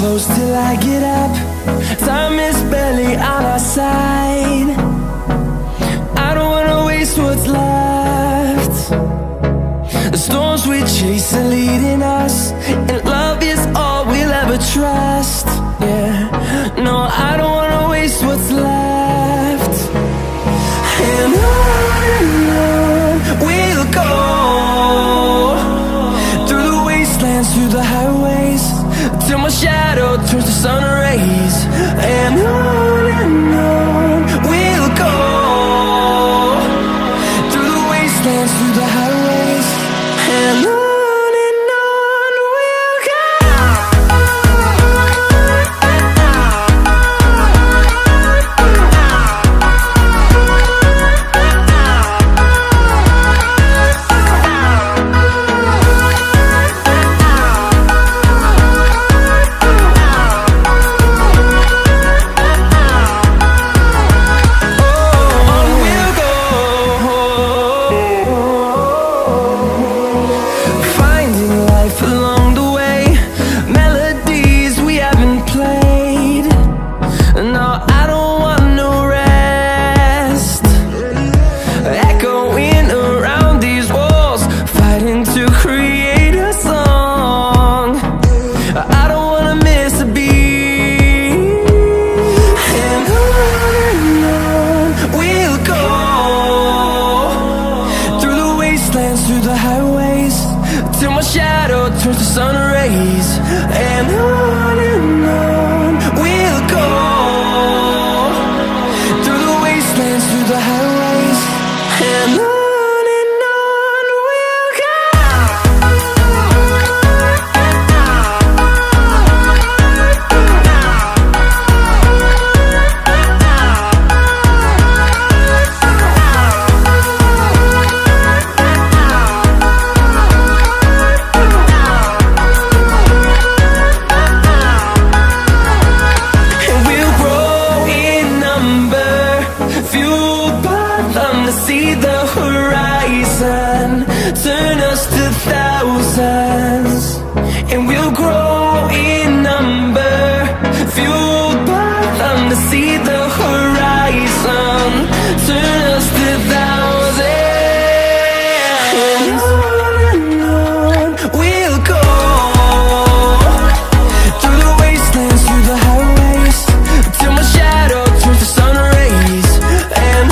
close till I get up. Time is barely on our side. I don't wanna waste what's left. The storms we chase are leading us, and love is all we'll ever trust. Yeah, no, I don't wanna waste what's left. And on we'll go, through the wastelands, through the highways, till my shadow turns to sun rays. And on we'll go, through the wastelands, through the highways, and on we'll go. Through the highways, till my shadow turns to sun rays. And on we'll go, through the wastelands, through the highways, and on we'll go. See the horizon turn us to thousands, and we'll grow in number, fueled by them. To see the horizon turn us to thousands, and on we'll go, through the wastelands, through the highways, till my shadow turns to sun rays. And